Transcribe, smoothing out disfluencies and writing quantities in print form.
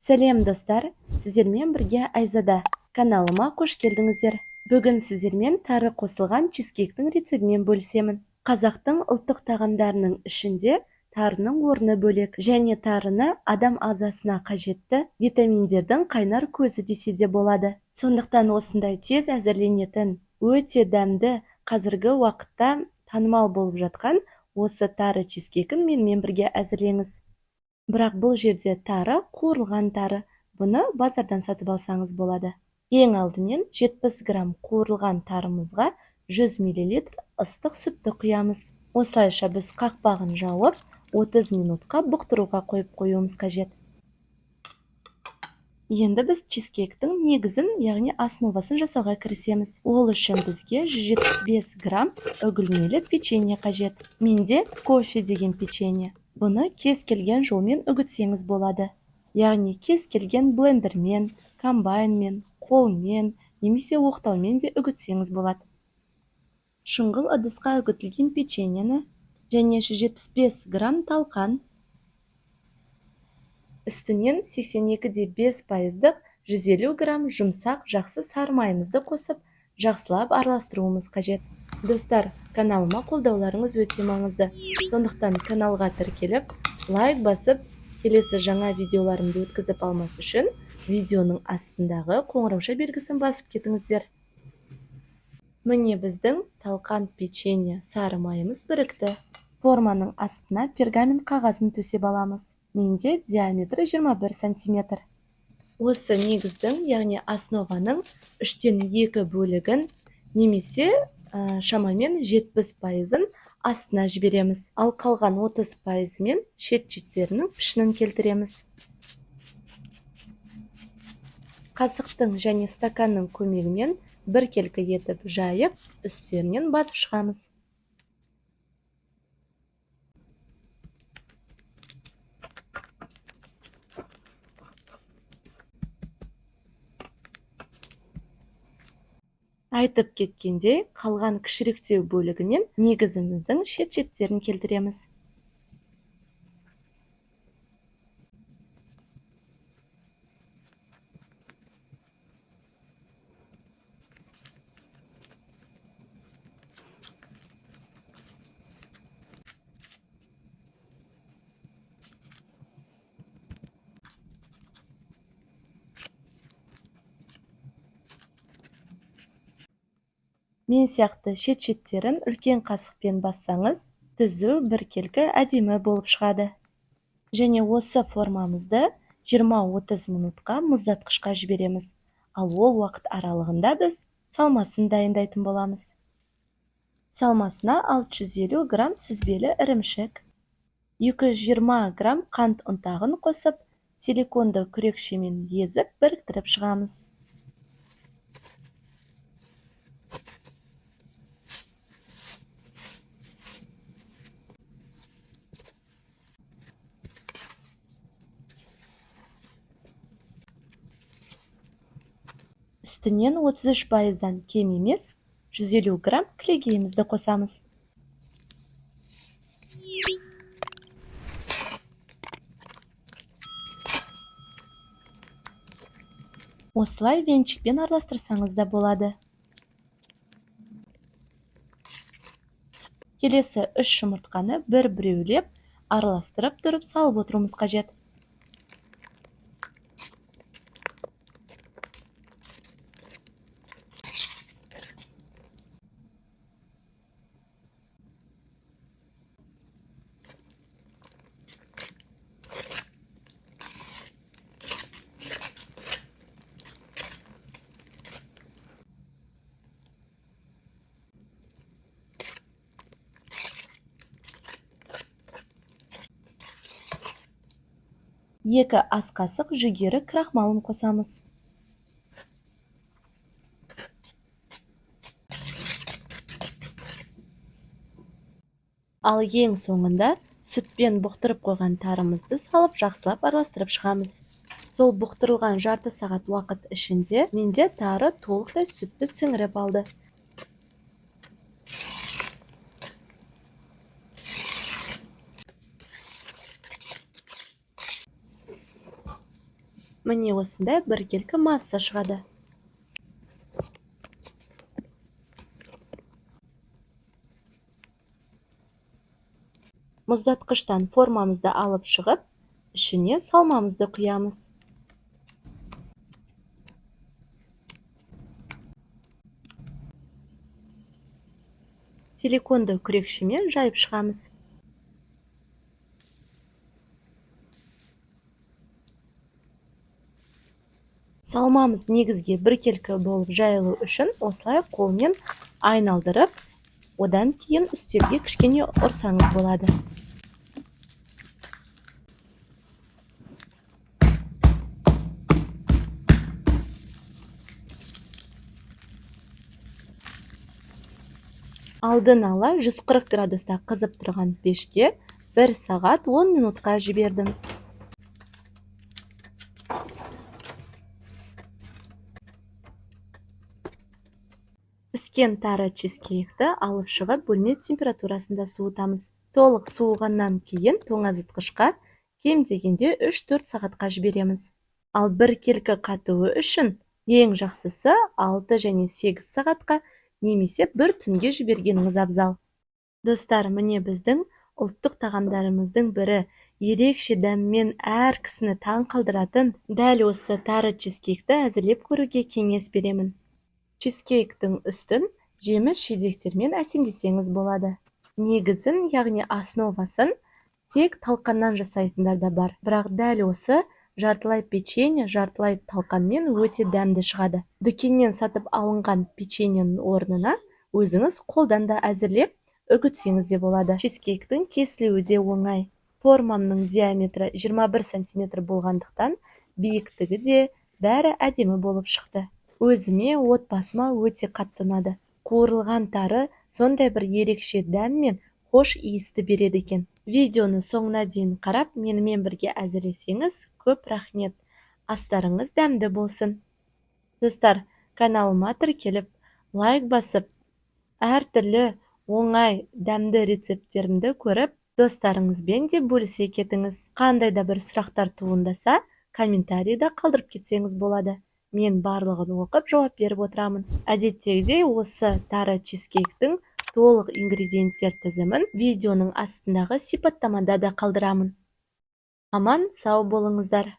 Сәлем достар, сіздермен бірге Айзада каналыма қош келдіңіздер. Бүгін сіздермен тары қосылған чизкейктің рецебімен бөлісемін. Қазақтың ұлттық тағамдарының ішінде тарының орны бөлек, және тарыны адам ағзасына қажетті витаминдердің қайнар көзі десе де болады. Сондықтан осындай тез әзірленетін, өте дәмді, қазіргі уақытта танымал болып жатқан осы тары чизкейкін менімен бірге әзірлеңіз. Бірақ бұл жерде тары қуырылған тары. Бұны базардан сатып алсаңыз болады. Ең алдымен 70 грамм қуырылған тарымызға 100 мл ыстық сүтті құямыз. Осылайша біз қақпағын жауып, 30 минутқа бұқтыруға қойып қоюымыз қажет. Енді біз чизкейктің негізін, яғни основасын жасауға кірісеміз. Ол үшін бізге 175 грамм үгілмелі печенье қажет. Менде кофе деген печенье. Бұны кез келген жолмен үгітсеңіз болады. Яғни кез келген блендермен, комбайнмен, қолмен, немесе оқтаумен де үгітсеңіз болады. Шұңғыл ыдысқа үгітілген печеньені және 175 грамм талқан, үстінен 82,5% 150 грамм жұмсақ жақсы сары майымызды қосып, жақсылап араластыруымыз қажет. Достар, каналыма қолдауларыңыз өте маңызды. Сондықтан каналға тіркеліп, лайк басып, келесі жаңа видеоларымды өткізіп алмас үшін видеоның астындағы қоңырауша белгісін басып кетіңіздер. Міне біздің талқан печенье сары майымыз бірікті. Форманың астына пергамент қағазын төсеп аламыз. Менде диаметрі 21 см. Осы негіздің, яғни основаның 3/2 бөлігін немесе шамамен 70%-ын астына жібереміз. Ал қалған 30%-мен шет-шеттерінің пішінін келтіреміз. Қасықтың және стаканның көмегімен біркелкі етіп жайып, үстерінен басып шығамыз. Айтып кеткенде, қалған кішіректеу бөлігімен негізіміздің шет-шеттерін келтіреміз. Мен сияқты шет-шеттерін үлкен қасықпен бассаңыз, түзу біркелкі әдемі болып шығады. Және осы формамызды 20-30 минутқа мұздатқышқа жібереміз. Ал ол уақыт аралығында біз салмасын дайындайтын боламыз. Салмасына 650 грамм сүзбелі ірімшік, 220 грамм қант ұнтағын қосып, силиконды күрекшемен езіп біріктіріп шығамыз. Үстінен 33%-дан кем емес 150 грамм кілегейімізді қосамыз. Осылай венчикпен араластырсаңыз да болады. Келесі 3 жұмыртқаны бір-біреулеп араластырып тұрып салып отыруымыз қажет. Екі ас қасық жүгері крахмалын қосамыз. Ал ең соңында сүтпен бұқтырып қойған тарымызды салып жақсылап араластырып шығамыз. Сол бұқтырылған жарты сағат уақыт ішінде менде тары толықтай сүтті сіңіріп алды. Міне осындай біркелкі масса шығады. Мұздатқыштан формамызды алып шығып, ішіне салмамызды құямыз. Силиконды күрекшемен жайып шығамыз. Салмамыз негізге біркелкі болып жайылу үшін осылай қолмен айналдырып, одан кейін үстелге кішкене ұрсаңыз болады. Алдын ала 140 градуста қызып тұрған пешке 1 сағат 10 минутқа жібердім. Піскен тары чизкейкті алып шығып бөлме температурасында суытамыз. Толық суығаннан кейін тоңазытқышқа кем дегенде 3-4 сағатқа жібереміз. Ал біркелкі қатуы үшін ең жақсысы 6 және 8 сағатқа немесе бір түнге жібергеніңіз абзал. Достар, міне біздің ұлттық тағамдарымыздың бірі, ерекше дәммен әр кісіні таң қалдыратын дәл осы тары чизкейкті әзірлеп көруге кеңес беремін. Чизкейктің үстін жеміс-жидектермен әсемдесеңіз болады. Негізін, яғни основасын тек талқаннан жасайтындар да бар. Бірақ дәл осы жартылай печенье, жартылай талқанмен өте дәмді шығады. Дүкеннен сатып алынған печеньенің орнына өзіңіз қолдан да әзірлеп үгітсеңіз де болады. Чизкейктің кесілуі де оңай. Формамның диаметрі 21 см болғандықтан биіктігі де бәрі әдемі болып шықты. Өзіме, отбасыма өте қатты ұнады. Қуырылған тары сондай бір ерекше дәм мен хош иісті береді екен. Видеоны соңына дейін қарап, менімен бірге әзірлесеңіз, көп рахмет. Астарыңыз дәмді болсын. Достар, каналыма тіркеліп, лайк басып, әртүрлі оңай дәмді рецепттерімді көріп, достарыңызбен де бөлісе кетіңіз. Қандай да бір сұрақтар туындаса, комментарийда қалдырып кетсеңіз болады. Мен барлығын оқып жауап беріп отырамын. Әдеттегідей осы тары чизкейктің толық ингредиенттер тізімін видеоның астындағы сипаттамада да қалдырамын. Аман сау болыңыздар.